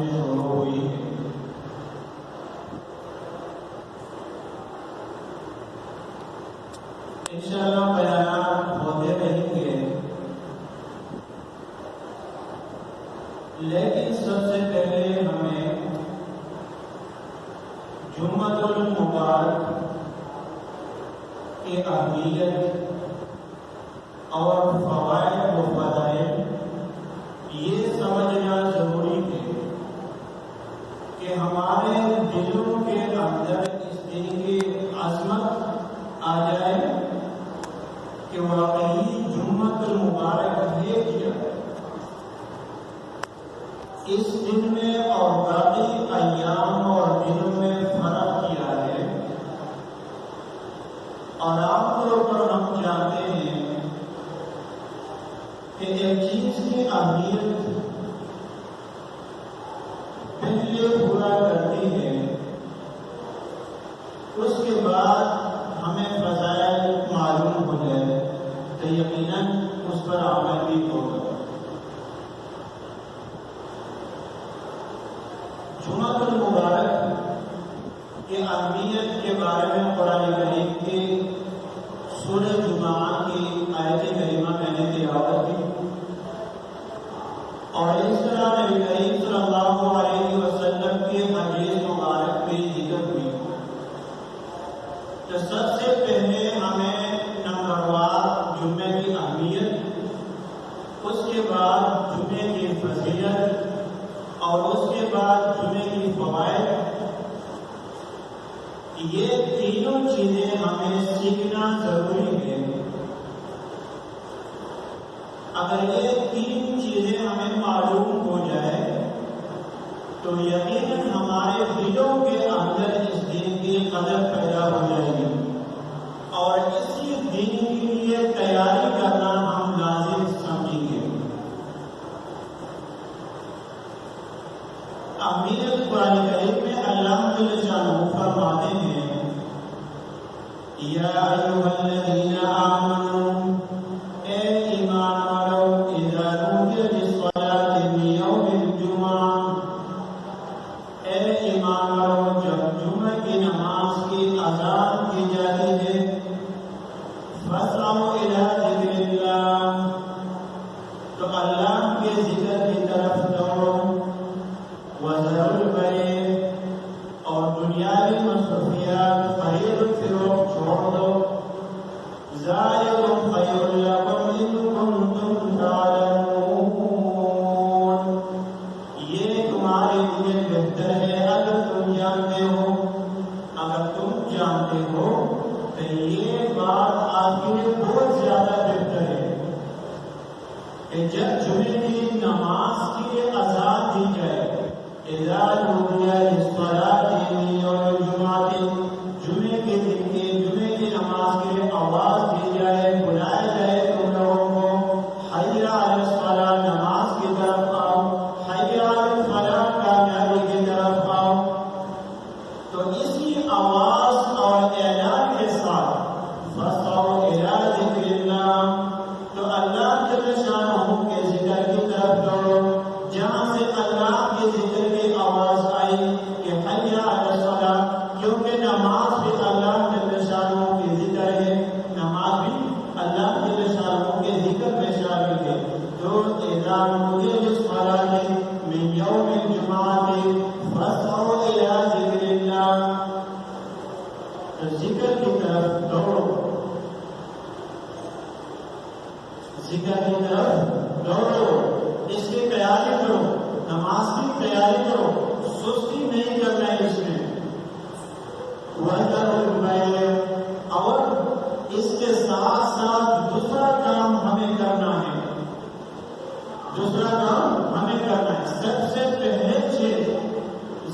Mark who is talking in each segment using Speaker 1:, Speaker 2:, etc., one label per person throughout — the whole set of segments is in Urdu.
Speaker 1: سے شروع ہوئی ہے۔ انشاءاللہ بیانات ہوتے رہیں گے، لیکن سب سے پہلے ہمیں جمعۃ المبارک کی اہمیت اور فوائد و فضائل یہ سمجھنا ضروری ہے کہ ہمارے دلوں کے اندر اس دن کی عظمت آ جائے کہ واقعی جمعۃ المبارک ہے کیا، اس دن میں اور باقی ایام اور دنوں میں فرق کیا ہے۔ اور عام طور پر ہم جانتے ہیں کہ ایک چیز کی اہمیت پہلے پورا کرتی ہے، اس کے بعد ہمیں فضائل معلوم ہو جائے تو یقیناً اس پر عمل بھی ہوگا۔ جمعۃ المبارک کی اہمیت کے بارے میں قرآن کریم کی سورہ جمعہ کی آیت کریمہ میں نے تلاوت کی، اور اس طرح نبی کریم صلی اللہ علیہ وسلم کی حدیث مبارک بھی ذکر ہوئی۔ تو سب سے پہلے ہمیں نمبر وار جمعے کی اہمیت، اس کے بعد جمعے کی فضیلت، اور اس کے بعد جمعے کی فوائد، یہ تینوں چیزیں ہمیں سیکھنا ضروری ہے۔ اگر یہ تین چیزیں ہمیں معلوم ہو جائے تو یقیناً ہمارے دلوں کے اندر اس دن کی قدر پیدا ہو جائے گی، اور اسی دن کے لیے تیاری کرنا ہم لازم سمجھیں گے۔ اہمیت قرآن کریم میں اللہ جل شانہ فرماتے ہیں، یا ایھا الذین آمنوا، اے ایمان والو، اذا نودی للصلاۃ من یوم الجمعہ، اے ایمان والو جب جمعہ کی نماز کی اذان کی جاتی ہے، فاسعوا الی ذکر اللہ، تو اللہ کے ذکر کی طرف دوڑو، وذروا البیع، اور دنیاوی مصروفیات خرید و فروخت چھوڑ دو، ذالکم خیر لکم ان کنتم تعلمون، یہ تمہارے لیے بہتر ہے اگر تم جانتے ہو۔ اگر تم جانتے ہو تو یہ بات آپ کے لیے بہت زیادہ بہتر ہے کہ جب جمعے کی نماز کی اذان دی جائے، اذا نودی للصلاۃ من یوم الجمعہ، جمعے کے دن کے جمعے کی نماز کے لیے آواز دی جائے، بلایا جائے تم لوگوں کو، حی علی الصلاۃ، نماز کی طرف آؤ، حی علی الفلاح، کامیابی کی طرف آؤ، تو اسی آواز اور اعلان کے ساتھ فاسعوا الی ذکر اللہ، تو اللہ جل شانہ کے ذکر کی طرف دوڑو، جہاں سے اللہ کے ذکر کی آواز آئی کہ حی علی الصلاۃ، کیونکہ نماز بھی اللہ جل شانہ کے ذکر ہے، نماز بھی اللہ جل شانہ کے ذکر میں شامل ہے۔ تو اذا نودی للصلاۃ من یوم الجمعہ فاسعوا الی ذکر اللہ، تو ذکر کی طرف دوڑو، ذکر کی طرف دوڑو، اس کی تیاری کرو، نماز کی تیاری کرو، سستی نہیں کرنا ہے اس میں۔ وَذَرُوا الْبَيْعَ، اور اس کے ساتھ ساتھ دوسرا کام ہمیں کرنا ہے، دوسرا کام ہمیں کرنا ہے۔ سب سے پہلے چیز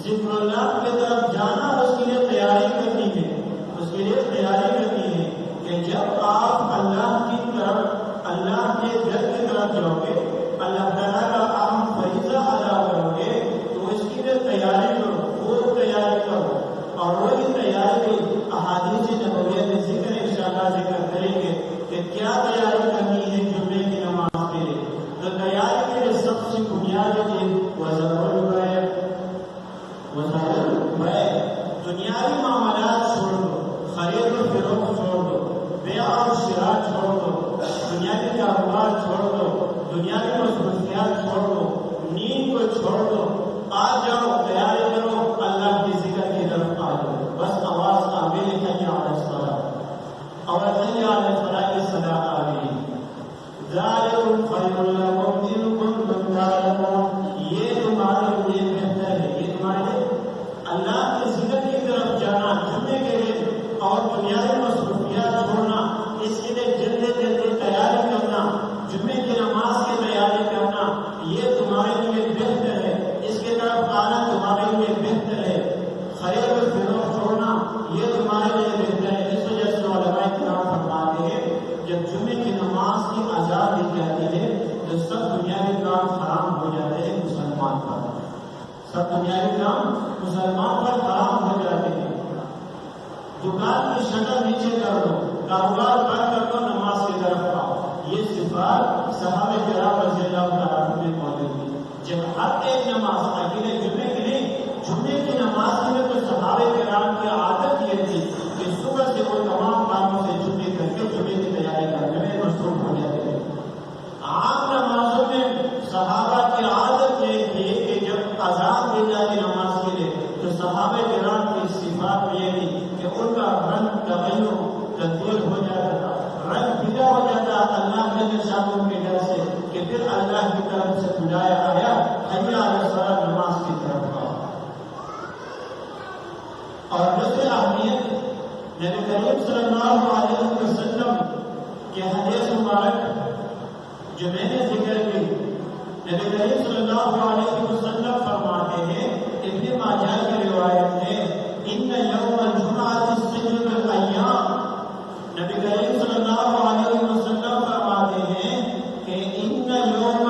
Speaker 1: ذکر اللہ کی طرف جانا، اس کے لیے تیاری کرنی ہے، اس کے لیے تیاری کرنی ہے کہ جب آپ اللہ کی طرف، اللہ کے گھر کی طرف جاؤ گے سب دنیاوی کام مسلمان پر حرام ہو جاتے ہیں. دکان کی شٹر نیچے کر دو، کاروبار بند کر دو، نماز کی طرف آؤ. یہ صفات صحابہ کرام رضی اللہ تعالیٰ عنہ میں موجود تھی. جب ہر ایک نماز اکیلے جمعے کی نہیں، جمعے کی نماز کے لیے تو صحابہ کرام کی عادت یہ تھی کہ صبح سے وہ تمام کاموں سے چھٹی کر کے جمعے کی تیاری کرنے میں مصروف ہو جاتے تھے. عام نمازوں میں صحابہ کی عادت یہ تھی کہ جب اذان دی جاتی نماز کے لیے تو صحابہ کرام کی صفات یہ تھی کہ ان کا رنگ تبدیل ہو جاتا تھا، رنگ پیلا ہو جاتا اللہ کے نشانوں کے ڈر سے کہ پھر اللہ کی طرف سے بلایا آیا حی علی الصلاۃ، نماز کی طرف آؤ. اور دوسری اہمیت نبی کریم صلی اللہ علیہ وسلم کے حدیث مبارک جو میں نے ذکر کی، نبی کریم صلی اللہ علیہ وسلم فرماتے ہیں، ابن ماجہ کی روایت ہے، ان یوم الجمعۃ سید الایام. نبی کریم صلی اللہ علیہ وسلم فرماتے ہیں کہ ان یوم